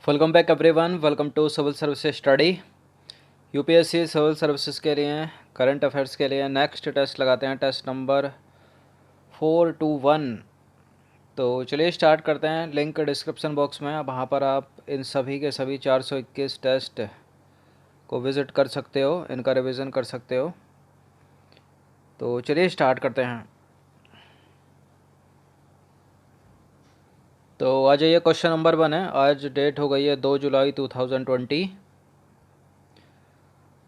Welcome back everyone. Welcome to civil services study. UPSC civil services के लिए current affairs के लिए next test लगाते हैं, टेस्ट नंबर 421। तो चलिए स्टार्ट करते हैं। लिंक डिस्क्रिप्शन बॉक्स में है, वहाँ पर आप इन सभी के सभी 421 टेस्ट को विज़िट कर सकते हो, इनका रिवीजन कर सकते हो। तो चलिए स्टार्ट करते हैं। तो आ जाइए, क्वेश्चन नंबर 1 है। आज डेट हो गई है 2 जुलाई 2020।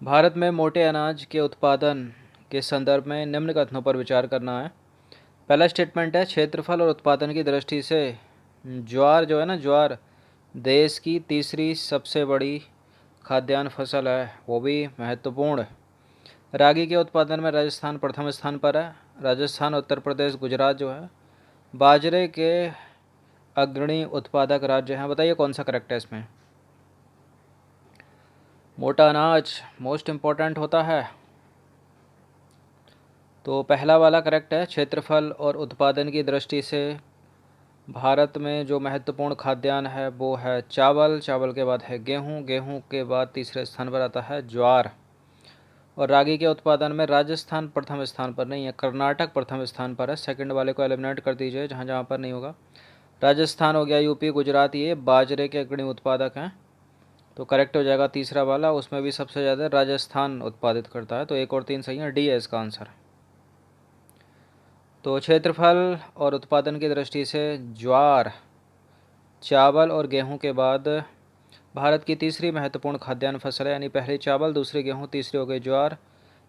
भारत में मोटे अनाज के उत्पादन के संदर्भ में निम्न कथनों पर विचार करना है। पहला स्टेटमेंट है, क्षेत्रफल और उत्पादन की दृष्टि से ज्वार जो है ना, ज्वार देश की तीसरी सबसे बड़ी खाद्यान्न फसल है, वो भी महत्वपूर्ण। रागी के उत्पादन में राजस्थान प्रथम स्थान पर है। राजस्थान, उत्तर प्रदेश, गुजरात जो है बाजरे के अग्रणी उत्पादक राज्य हैं। बताइए कौन सा करेक्ट है इसमें। मोटा अनाज मोस्ट इम्पोर्टेंट होता है, तो पहला वाला करेक्ट है। क्षेत्रफल और उत्पादन की दृष्टि से भारत में जो महत्वपूर्ण खाद्यान्न है वो है चावल। चावल के बाद है गेहूं। गेहूं के बाद तीसरे स्थान पर आता है ज्वार। और रागी के उत्पादन में राजस्थान प्रथम स्थान पर नहीं है, कर्नाटक प्रथम स्थान पर है। सेकंड वाले को एलिमिनेट कर दीजिए, जहाँ जहाँ पर नहीं होगा। राजस्थान हो गया, यूपी, गुजरात, ये बाजरे के अग्रणी उत्पादक हैं। तो करेक्ट हो जाएगा तीसरा वाला, उसमें भी सबसे ज़्यादा राजस्थान उत्पादित करता है। तो 1 और 3 सही है, डी है इसका आंसर। तो क्षेत्रफल और उत्पादन की दृष्टि से ज्वार, चावल और गेहूं के बाद भारत की तीसरी महत्वपूर्ण खाद्यान्न फसल है। यानी पहले चावल, दूसरी गेहूं, तीसरी हो गई ज्वार।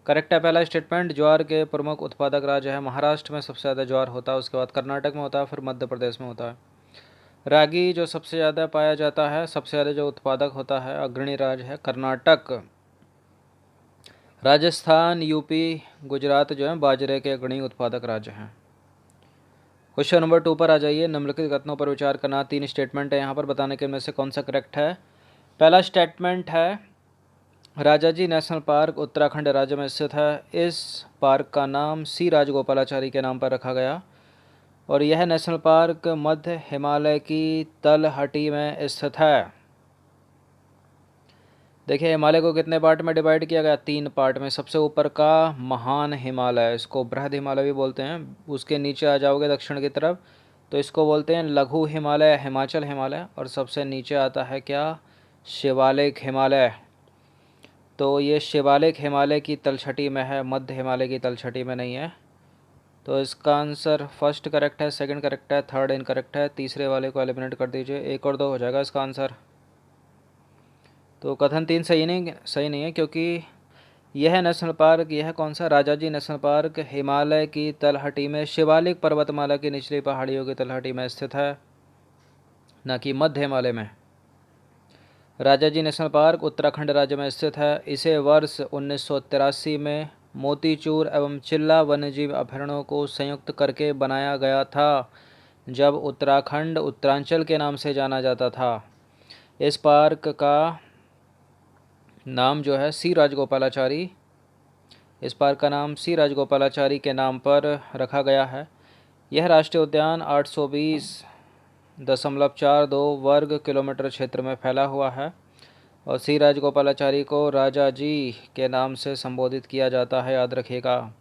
करेक्ट है पहला स्टेटमेंट। ज्वार के प्रमुख उत्पादक राज्य है महाराष्ट्र में सबसे ज़्यादा ज्वार होता है, उसके बाद कर्नाटक में होता है, फिर मध्य प्रदेश में होता है। रागी जो सबसे ज़्यादा पाया जाता है, सबसे ज़्यादा जो उत्पादक होता है, अग्रणी राज्य है कर्नाटक। राजस्थान, यूपी, गुजरात जो है बाजरे के अग्रणी उत्पादक राज्य हैं। क्वेश्चन नंबर 2 पर आ जाइए। निम्नलिखित कथनों पर विचार करना। 3 स्टेटमेंट है यहाँ पर, बताने के इनमें से कौन सा करेक्ट है। पहला स्टेटमेंट है, राजाजी नेशनल पार्क उत्तराखंड राज्य में स्थित है। इस पार्क का नाम सी राजगोपालाचारी के नाम पर रखा गया और यह नेशनल पार्क मध्य हिमालय की तलहटी में स्थित है। देखिए हिमालय को कितने पार्ट में डिवाइड किया गया, 3 पार्ट में। सबसे ऊपर का महान हिमालय, इसको बृहद हिमालय भी बोलते हैं। उसके नीचे आ जाओगे दक्षिण की तरफ तो इसको बोलते हैं लघु हिमालय, हिमाचल हिमालय। और सबसे नीचे आता है क्या, शिवालिक हिमालय। तो ये शिवालिक हिमालय की तलछटी में है, मध्य हिमालय की तलछटी में नहीं है। तो इसका आंसर फर्स्ट करेक्ट है, सेकंड करेक्ट है, थर्ड इनकरेक्ट है। तीसरे वाले को एलिमिनेट कर दीजिए, 1 और 2 हो जाएगा इसका आंसर। तो कथन 3 सही नहीं है, क्योंकि यह नेशनल पार्क, यह कौन सा, राजाजी नेशनल पार्क हिमालय की तलहटी में शिवालिक पर्वतमाला की निचली पहाड़ियों की तलहटी में स्थित है, न कि मध्य हिमालय में। राजाजी नेशनल पार्क उत्तराखंड राज्य में स्थित है। इसे वर्ष 1983 में मोतीचूर एवं चिल्ला वन्यजीव अभयारण्यों को संयुक्त करके बनाया गया था, जब उत्तराखंड उत्तरांचल के नाम से जाना जाता था। इस पार्क का नाम जो है सी राजगोपालाचारी, इस पार्क का नाम सी राजगोपालाचारी के नाम पर रखा गया है। यह राष्ट्रीय उद्यान 820.42 वर्ग किलोमीटर क्षेत्र में फैला हुआ है और सी राजगोपालाचारी को राजा जी के नाम से संबोधित किया जाता है, याद रखिएगा।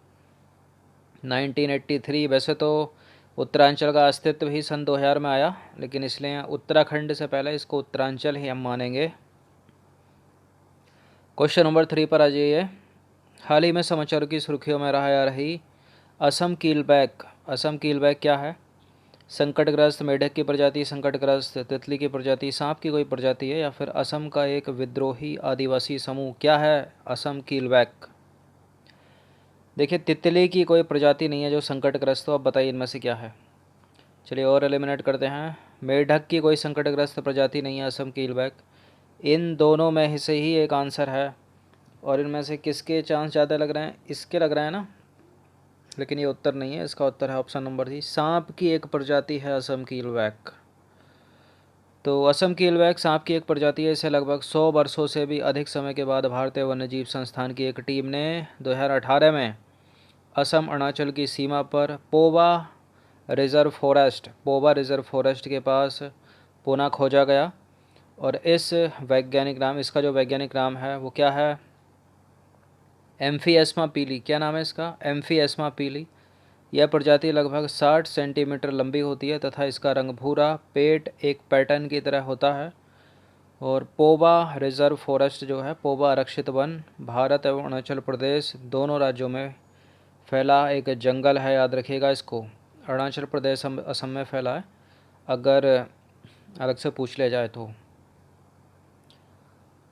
1983 वैसे तो उत्तरांचल का अस्तित्व ही सन 2000 में आया, लेकिन इसलिए उत्तराखंड से पहले इसको उत्तरांचल ही हम मानेंगे। क्वेश्चन नंबर 3 पर आ जाइए। हाल ही में समाचारों की सुर्खियों में रहा रही असम कीलबैक। असम कीलबैक क्या है? संकटग्रस्त मेढक की प्रजाति, संकटग्रस्त तितली की प्रजाति, सांप की कोई प्रजाति है, या फिर असम का एक विद्रोही आदिवासी समूह? क्या है असम कीलबैक? देखिए तितली की कोई प्रजाति नहीं है जो संकटग्रस्त हो। अब बताइए इनमें से क्या है। चलिए और एलिमिनेट करते हैं। मेढक की कोई संकटग्रस्त प्रजाति नहीं है असम कीलबैक। इन दोनों में से ही एक आंसर है, और इनमें से किसके चांस ज़्यादा लग रहे हैं? इसके लग रहे हैं ना, लेकिन ये उत्तर नहीं है। इसका उत्तर है ऑप्शन नंबर सी, सांप की एक प्रजाति है असम कीलबैक। तो असम कीलबैक सांप की एक प्रजाति है। इसे लगभग 100 वर्षों से भी अधिक समय के बाद भारतीय वन्यजीव संस्थान की एक टीम ने 2018 में असम अरुणाचल की सीमा पर पोवा रिजर्व फॉरेस्ट के पास पुनः खोजा गया और इस वैज्ञानिक नाम, इसका जो वैज्ञानिक नाम है वो क्या है? एम्फीएस्मा पीली। क्या नाम है इसका? एम्फीएस्मा पीली। यह प्रजाति लगभग 60 सेंटीमीटर लंबी होती है तथा इसका रंग भूरा, पेट एक पैटर्न की तरह होता है। और पोबा रिजर्व फॉरेस्ट जो है, पोबा आरक्षित वन, भारत एवं अरुणाचल प्रदेश दोनों राज्यों में फैला एक जंगल है, याद रखिएगा इसको। अरुणाचल प्रदेश असम में फैला है, अगर अलग से पूछ लिया जाए तो।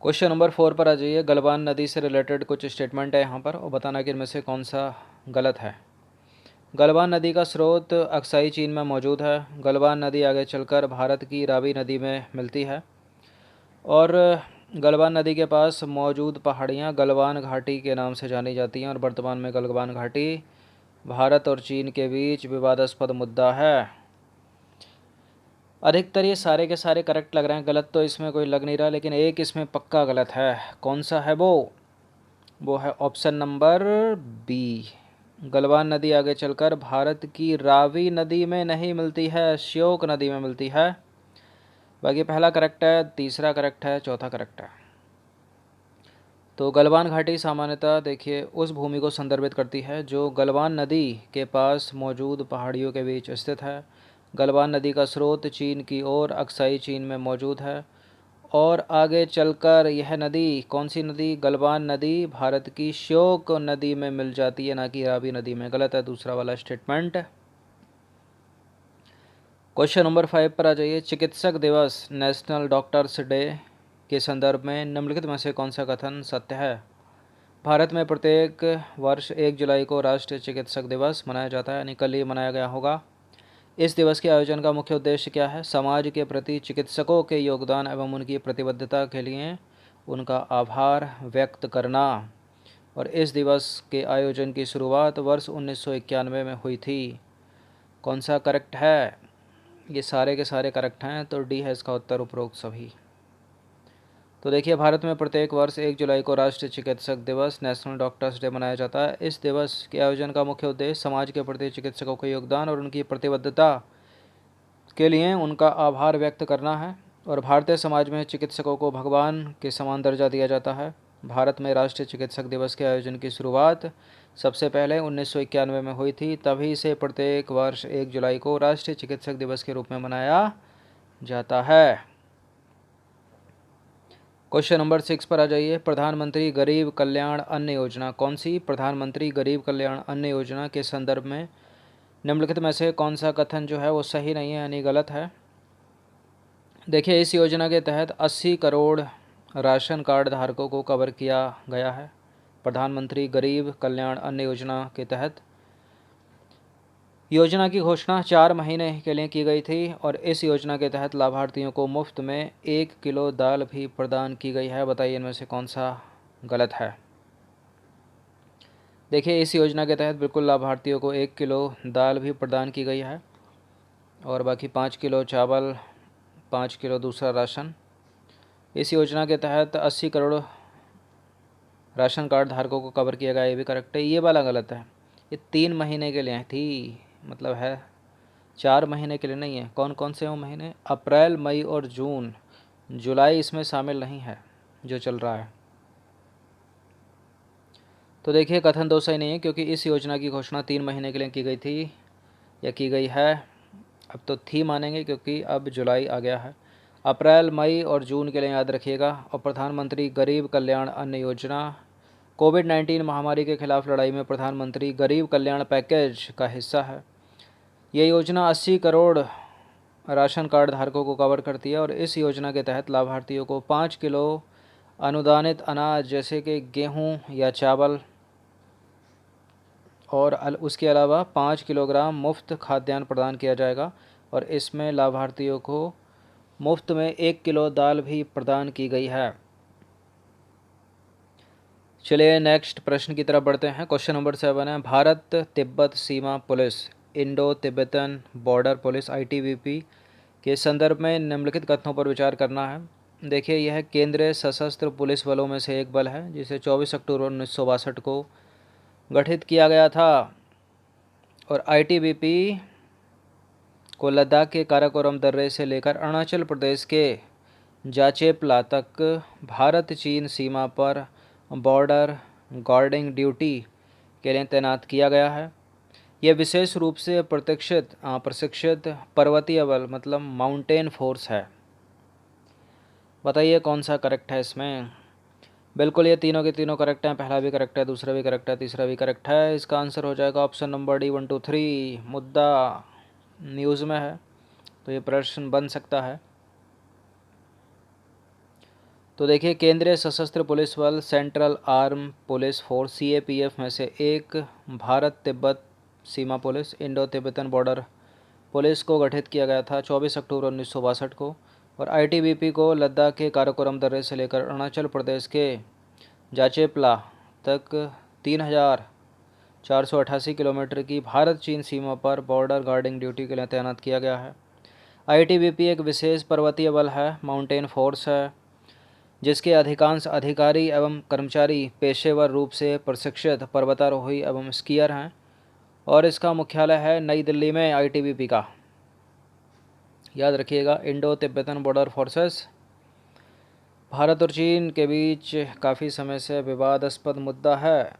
क्वेश्चन नंबर 4 पर आ जाइए। गलवान नदी से रिलेटेड कुछ स्टेटमेंट है यहाँ पर, और बताना कि इनमें से कौन सा गलत है। गलवान नदी का स्रोत अक्साई चीन में मौजूद है। गलवान नदी आगे चलकर भारत की रावी नदी में मिलती है। और गलवान नदी के पास मौजूद पहाड़ियाँ गलवान घाटी के नाम से जानी जाती हैं, और वर्तमान में गलवान घाटी भारत और चीन के बीच विवादास्पद मुद्दा है। अधिकतर ये सारे के सारे करेक्ट लग रहे हैं, गलत तो इसमें कोई लग नहीं रहा, लेकिन एक इसमें पक्का गलत है। कौन सा है वो है ऑप्शन नंबर बी। गलवान नदी आगे चलकर भारत की रावी नदी में नहीं मिलती है, श्योक नदी में मिलती है। बाकी पहला करेक्ट है, तीसरा करेक्ट है, चौथा करेक्ट है। तो गलवान घाटी सामान्यतः देखिए उस भूमि को संदर्भित करती है जो गलवान नदी के पास मौजूद पहाड़ियों के बीच स्थित है। गलवान नदी का स्रोत चीन की ओर अक्साई चीन में मौजूद है, और आगे चलकर यह नदी, कौन सी नदी? गलवान नदी भारत की श्योक नदी में मिल जाती है, ना कि रावी नदी में। गलत है दूसरा वाला स्टेटमेंट। क्वेश्चन नंबर 5 पर आ जाइए। चिकित्सक दिवस, नेशनल डॉक्टर्स डे के संदर्भ में निम्नलिखित में से कौन सा कथन सत्य है? भारत में प्रत्येक वर्ष 1 जुलाई को राष्ट्रीय चिकित्सक दिवस मनाया जाता है, यानी कल ही मनाया गया होगा। इस दिवस के आयोजन का मुख्य उद्देश्य क्या है? समाज के प्रति चिकित्सकों के योगदान एवं उनकी प्रतिबद्धता के लिए उनका आभार व्यक्त करना। और इस दिवस के आयोजन की शुरुआत वर्ष 1991 में हुई थी। कौन सा करेक्ट है? ये सारे के सारे करेक्ट हैं, तो डी है इसका उत्तर, उपरोक्त सभी। तो देखिए, भारत में प्रत्येक वर्ष 1 जुलाई को राष्ट्रीय चिकित्सक दिवस, नेशनल डॉक्टर्स डे मनाया जाता है। इस दिवस के आयोजन का मुख्य उद्देश्य समाज के प्रति चिकित्सकों के योगदान और उनकी प्रतिबद्धता के लिए उनका आभार व्यक्त करना है। और भारतीय समाज में चिकित्सकों को भगवान के समान दर्जा दिया जाता है। भारत में राष्ट्रीय चिकित्सक दिवस के आयोजन की शुरुआत सबसे पहले 1991 में हुई थी, तभी से प्रत्येक वर्ष 1 जुलाई को राष्ट्रीय चिकित्सक दिवस के रूप में मनाया जाता है। क्वेश्चन नंबर 6 पर आ जाइए। प्रधानमंत्री गरीब कल्याण अन्न योजना, कौन सी? प्रधानमंत्री गरीब कल्याण अन्न योजना के संदर्भ में निम्नलिखित में से कौन सा कथन जो है वो सही नहीं है, यानी गलत है? देखिए, इस योजना के तहत 80 करोड़ राशन कार्ड धारकों को कवर किया गया है। प्रधानमंत्री गरीब कल्याण अन्न योजना के तहत योजना की घोषणा 4 महीने के लिए की गई थी, और इस योजना के तहत लाभार्थियों को मुफ्त में 1 किलो दाल भी प्रदान की गई है। बताइए इनमें से कौन सा गलत है? देखिए, इस योजना के तहत बिल्कुल लाभार्थियों को 1 किलो दाल भी प्रदान की गई है, और बाकी 5 किलो चावल, 5 किलो दूसरा राशन। इस योजना के तहत 80 करोड़ राशन कार्ड धारकों को कवर किया गया, ये भी करेक्ट है। ये वाला गलत है, ये 3 महीने के लिए थी, मतलब है 4 महीने के लिए नहीं है। कौन कौन से वो महीने? अप्रैल, मई और जून। जुलाई इसमें शामिल नहीं है जो चल रहा है। तो देखिए, कथन दो सही नहीं है, क्योंकि इस योजना की घोषणा 3 महीने के लिए की गई थी, या की गई है। अब तो थी मानेंगे क्योंकि अब जुलाई आ गया है। अप्रैल, मई और जून के लिए याद रखिएगा। और प्रधानमंत्री गरीब कल्याण अन्न योजना कोविड-19 महामारी के खिलाफ लड़ाई में प्रधानमंत्री गरीब कल्याण पैकेज का हिस्सा है। ये योजना 80 करोड़ राशन कार्ड धारकों को कवर करती है, और इस योजना के तहत लाभार्थियों को 5 किलो अनुदानित अनाज जैसे कि गेहूं या चावल, और उसके अलावा 5 किलोग्राम मुफ्त खाद्यान्न प्रदान किया जाएगा। और इसमें लाभार्थियों को मुफ्त में 1 किलो दाल भी प्रदान की गई है। चलिए नेक्स्ट प्रश्न की तरफ बढ़ते हैं। क्वेश्चन नंबर 7 है। भारत तिब्बत सीमा पुलिस, Indo Tibetan border police, ITBP के संदर्भ में निम्नलिखित कथनों पर विचार करना है। देखिए, यह केंद्रीय सशस्त्र पुलिस बलों में से एक बल है, जिसे 24 अक्टूबर 1962 को गठित किया गया था। और ITBP को लद्दाख के काराकोरम दर्रे से लेकर अरुणाचल प्रदेश के जाचेपला तक भारत चीन सीमा पर बॉर्डर गार्डिंग ड्यूटी के लिए तैनात किया गया है। यह विशेष रूप से प्रशिक्षित पर्वतीय बल मतलब माउंटेन फोर्स है। बताइए कौन सा करेक्ट है इसमें। बिल्कुल ये तीनों के तीनों करेक्ट हैं। पहला भी करेक्ट है, दूसरा भी करेक्ट है, तीसरा भी करेक्ट है। इसका आंसर हो जाएगा ऑप्शन नंबर डी 1 2 3। मुद्दा न्यूज़ में है तो ये प्रश्न बन सकता है। तो देखिए, केंद्रीय सशस्त्र पुलिस बल central arm police force CAPF में से एक भारत तिब्बत सीमा पुलिस इंडो तिब्बतन बॉर्डर पुलिस को गठित किया गया था 24 अक्टूबर 1962 को। और ITBP को लद्दाख के काराकोरम दर्रे से लेकर अरुणाचल प्रदेश के जाचेपला तक 3488 किलोमीटर की भारत चीन सीमा पर बॉर्डर गार्डिंग ड्यूटी के लिए तैनात किया गया है। ITBP एक विशेष पर्वतीय बल है, माउंटेन फोर्स है, जिसके अधिकांश अधिकारी एवं कर्मचारी पेशेवर रूप से प्रशिक्षित पर्वतारोही एवं स्कीयर हैं और इसका मुख्यालय है नई दिल्ली में। ITBP का याद रखिएगा, Indo Tibetan border forces. Bharat और चीन के बीच काफ़ी समय से विवादास्पद मुद्दा है।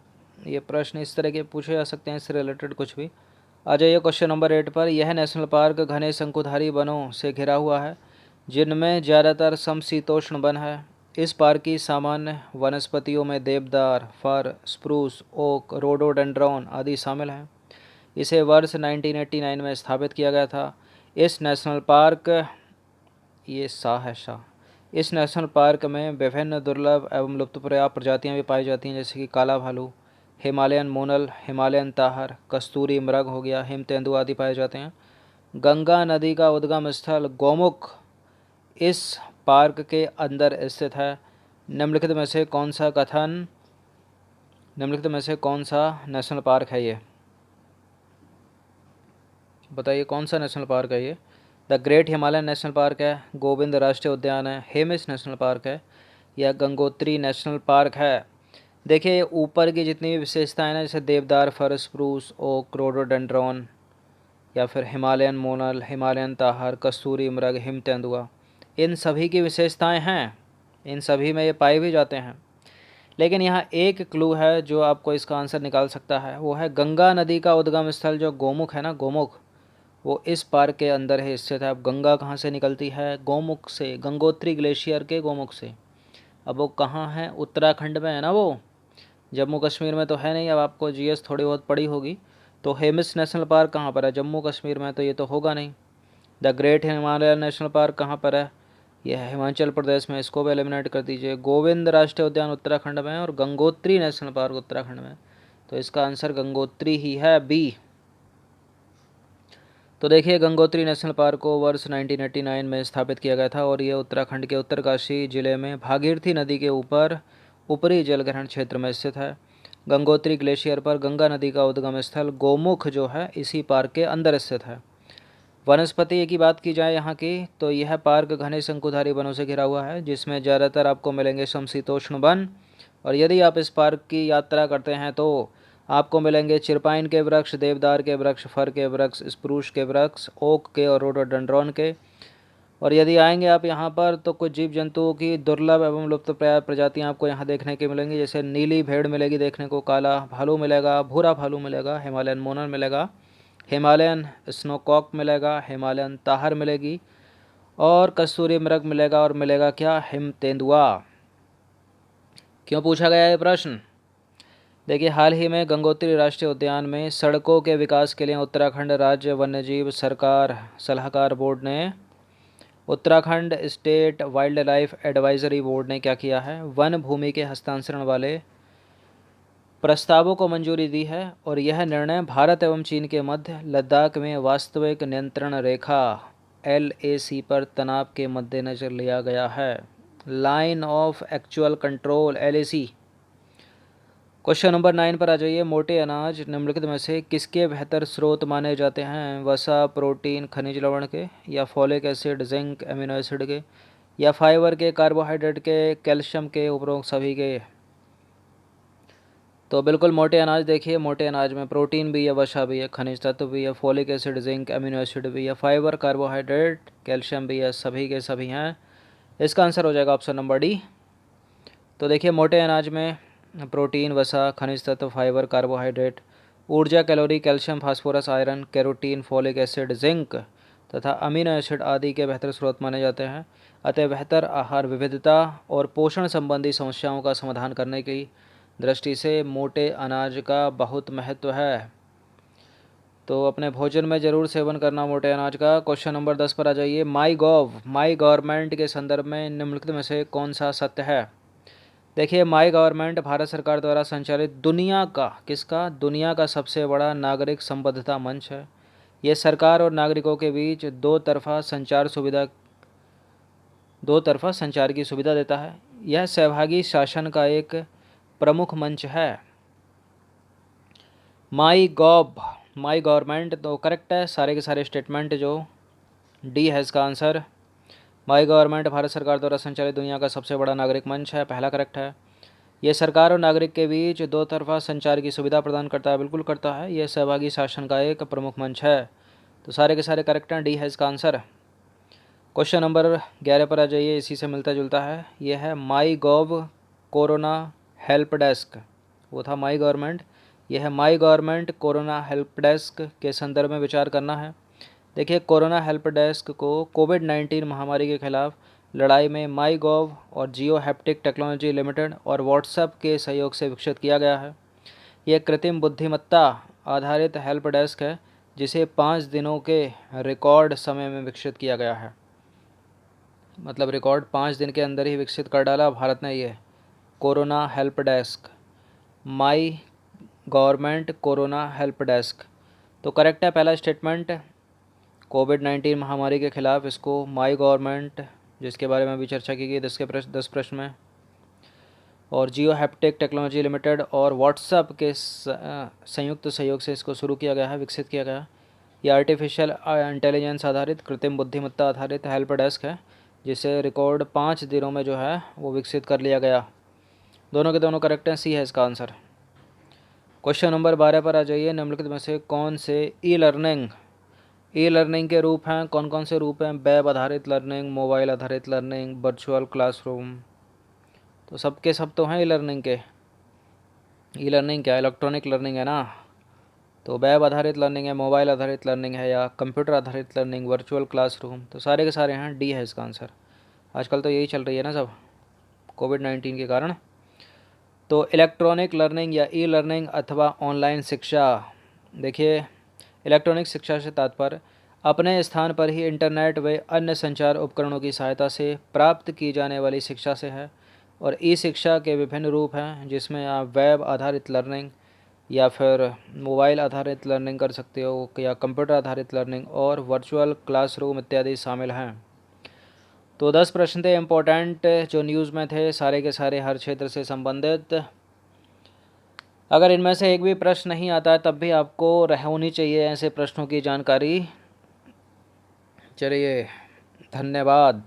ये प्रश्न इस तरह के पूछे जा सकते हैं, इससे रिलेटेड कुछ भी। आ जाइए क्वेश्चन नंबर 8 पर। यह नेशनल पार्क घने शंकुधारी वनों से घिरा हुआ है जिनमें ज़्यादातर समशीतोष्ण वन है। इस पार्क की सामान्य वनस्पतियों में देवदार, फर, स्प्रूस, ओक, रोडोडेंड्रॉन आदि शामिल हैं। इसे वर्ष 1989 में स्थापित किया गया था। इस नेशनल पार्क इस नेशनल पार्क में विभिन्न दुर्लभ एवं लुप्तप्राय प्रजातियां भी पाई जाती हैं, जैसे कि काला भालू, हिमालयन मोनल, हिमालयन ताहर, कस्तूरी मृग हो गया, हिम तेंदुआ आदि पाए जाते हैं। गंगा नदी का उद्गम स्थल गोमुख इस पार्क के अंदर स्थित है। निम्नलिखित में से कौन सा नेशनल पार्क है ये? बताइए कौन सा नेशनल पार्क है ये? The great Himalayan national park है, गोविंद राष्ट्रीय उद्यान है, हेमिस नेशनल पार्क है या गंगोत्री नेशनल पार्क है? देखिए, ऊपर की जितनी भी विशेषताएं ना, जैसे देवदार, फर, स्प्रूस, ओक, रोडोडेंड्रॉन या फिर हिमालयन मोनल, हिमालयन ताहर, कस्तूरी मृग, हिम तेंदुआ, इन सभी की विशेषताएं हैं, इन सभी में ये पाए भी जाते हैं। लेकिन यहाँ एक क्लू है जो आपको इसका आंसर निकाल सकता है, वो है गंगा नदी का उद्गम स्थल जो गोमुख है ना, गोमुख, वो इस पार्क के अंदर है स्थित है। अब गंगा कहाँ से निकलती है? गोमुख से, गंगोत्री ग्लेशियर के गोमुख से। अब वो कहाँ है? उत्तराखंड में है ना वो, जम्मू कश्मीर में तो है नहीं। अब आपको GS थोड़ी बहुत पड़ी होगी। तो हेमिस नेशनल पार्क कहाँ पर है? जम्मू कश्मीर में, तो ये तो होगा नहीं। The great Himalayan national park कहाँ पर है? यह है हिमाचल प्रदेश में, इसको भी एलिमिनेट कर दीजिए। गोविंद राष्ट्रीय उद्यान उत्तराखंड में और गंगोत्री नेशनल पार्क उत्तराखंड में, तो इसका आंसर गंगोत्री ही है, बी। तो देखिए, गंगोत्री नेशनल पार्क को वर्ष 1989 में स्थापित किया गया था और ये उत्तराखंड के उत्तरकाशी जिले में भागीरथी नदी के ऊपर ऊपरी जलग्रहण क्षेत्र में स्थित है। गंगोत्री ग्लेशियर पर गंगा नदी का उद्गम स्थल गोमुख जो है इसी पार्क के अंदर स्थित है। वनस्पति की बात की जाए यहाँ की, तो यह पार्क घने शंकुधारी वनों से घिरा हुआ है जिसमें ज़्यादातर आपको मिलेंगे समशीतोष्ण वन। और यदि आप इस पार्क की यात्रा करते हैं तो आपको मिलेंगे चिरपाइन के वृक्ष, देवदार के वृक्ष, फर के वृक्ष, स्प्रूस के वृक्ष, ओक के और रोडोडेंड्रॉन के। और यदि आएंगे आप यहाँ पर तो कुछ जीव जंतुओं की दुर्लभ एवं लुप्तप्राय प्रजातियाँ आपको यहाँ देखने की मिलेंगी, जैसे नीली भेड़ मिलेगी देखने को, काला भालू मिलेगा, भूरा भालू मिलेगा, हिमालयन मोनल मिलेगा, हिमालयन स्नोकॉक मिलेगा, हिमालयन ताहर मिलेगी और कस्तूरी मृग मिलेगा। और मिलेगा क्या? हिम तेंदुआ। क्यों पूछा गया ये प्रश्न? देखिए, हाल ही में गंगोत्री राष्ट्रीय उद्यान में सड़कों के विकास के लिए उत्तराखंड राज्य वन्यजीव सरकार सलाहकार बोर्ड ने, Uttarakhand state wild life advisory board ने क्या किया है? वन भूमि के हस्तांतरण वाले प्रस्तावों को मंजूरी दी है और यह निर्णय भारत एवं चीन के मध्य लद्दाख में वास्तविक नियंत्रण रेखा LAC पर तनाव के मद्देनज़र लिया गया है। Line of actual control, LAC। Question number 9 पर आ जाइए। मोटे अनाज निम्नलिखित में से किसके बेहतर स्रोत माने जाते हैं? वसा, प्रोटीन, खनिज लवण के, या folic acid, zinc, amino acid के, या फाइबर के, कार्बोहाइड्रेट के, कैल्शियम के, उपरोक्त सभी के? तो बिल्कुल मोटे अनाज। देखिए, मोटे अनाज में प्रोटीन भी है, वसा भी है, खनिज तत्व भी है, folic acid, zinc, amino acid भी है, फाइबर, कार्बोहाइड्रेट, कैल्शियम भी है, सभी के सभी हैं। इसका आंसर हो जाएगा ऑप्शन नंबर डी। तो देखिए मोटे अनाज में प्रोटीन, वसा, खनिज तत्व, फाइबर, कार्बोहाइड्रेट, ऊर्जा, calorie, calcium, phosphorus, iron, carotene, folic acid, zinc तथा अमीनो एसिड आदि के बेहतर स्रोत माने जाते हैं। अतः बेहतर आहार विविधता और पोषण संबंधी समस्याओं का समाधान करने की दृष्टि से मोटे अनाज का बहुत महत्व है। तो अपने भोजन में ज़रूर सेवन करना मोटे अनाज का। क्वेश्चन नंबर 10 पर आ जाइए। माई गवर्नमेंट के संदर्भ में निम्नलिखित में से कौन सा सत्य है? देखिए माई गवर्नमेंट भारत सरकार द्वारा संचालित दुनिया का सबसे बड़ा नागरिक संबद्धता मंच है। यह सरकार और नागरिकों के बीच दो तरफा संचार की सुविधा देता है। यह सहभागी शासन का एक प्रमुख मंच है। माई गवर्नमेंट तो करेक्ट है। सारे के सारे स्टेटमेंट जो डी है इसका आंसर। माई गवर्नमेंट भारत सरकार द्वारा संचालित दुनिया का सबसे बड़ा नागरिक मंच है, पहला करेक्ट है। यह सरकार और नागरिक के बीच दो तरफा संचार की सुविधा प्रदान करता है, बिल्कुल करता है। यह सहभागी शासन का एक प्रमुख मंच है। तो सारे के सारे करेक्ट हैं, डी है इसका आंसर। क्वेश्चन नंबर 11 पर आ जाइए, इसी से मिलता जुलता है। यह है माई गॉव कोरोना हेल्प डेस्क। वो था माई गवर्नमेंट, यह है my government corona help desk के संदर्भ में विचार करना है। देखिए कोरोना हेल्प डेस्क को कोविड-19 महामारी के खिलाफ लड़ाई में माई गॉव और जियो हैप्टिक टेक्नोलॉजी लिमिटेड और व्हाट्सएप के सहयोग से विकसित किया गया है। यह कृत्रिम बुद्धिमत्ता आधारित हेल्प डेस्क है जिसे 5 दिनों के रिकॉर्ड समय में विकसित किया गया है। मतलब रिकॉर्ड 5 दिन के अंदर ही विकसित कर डाला भारत ने। ये corona help desk, my government corona help desk तो करेक्ट है पहला स्टेटमेंट। कोविड-19 महामारी के खिलाफ इसको माई गवर्नमेंट, जिसके बारे में अभी चर्चा की गई 10 प्रश्न में, और जियो हैप्टिक टेक्नोलॉजी लिमिटेड और व्हाट्सएप के संयुक्त सहयोग से इसको शुरू किया गया है, विकसित किया गया। यह आर्टिफिशियल इंटेलिजेंस आधारित कृत्रिम बुद्धिमत्ता आधारित हेल्प डेस्क है जिसे रिकॉर्ड 5 दिनों में जो है वो विकसित कर लिया गया। दोनों के दोनों करेक्ट हैं, सी है इसका आंसर। क्वेश्चन नंबर 12 पर आ जाइए। निम्नलिखित में से कौन से ई लर्निंग के रूप हैं? कौन कौन से रूप हैं? वेब आधारित लर्निंग, मोबाइल आधारित लर्निंग, वर्चुअल क्लासरूम। तो सबके सब तो हैं ई लर्निंग के। ई लर्निंग क्या, इलेक्ट्रॉनिक लर्निंग है ना। तो वेब आधारित लर्निंग है, मोबाइल आधारित लर्निंग है, या कंप्यूटर आधारित लर्निंग, वर्चुअल क्लासरूम। तो सारे के सारे हैं, डी है इसका आंसर। आजकल तो यही चल रही है ना सब, कोविड-19 के कारण। तो इलेक्ट्रॉनिक लर्निंग या ई लर्निंग अथवा ऑनलाइन शिक्षा। देखिए इलेक्ट्रॉनिक शिक्षा से तात्पर्य अपने स्थान पर ही इंटरनेट व अन्य संचार उपकरणों की सहायता से प्राप्त की जाने वाली शिक्षा से है। और ई शिक्षा के विभिन्न रूप हैं जिसमें आप वेब आधारित लर्निंग या फिर मोबाइल आधारित लर्निंग कर सकते हो, या कंप्यूटर आधारित लर्निंग और वर्चुअल क्लासरूम इत्यादि शामिल हैं। तो 10 प्रश्न थे इम्पोर्टेंट जो न्यूज़ में थे, सारे के सारे हर क्षेत्र से संबंधित। अगर इनमें से एक भी प्रश्न नहीं आता है तब भी आपको होनी चाहिए ऐसे प्रश्नों की जानकारी। चलिए धन्यवाद।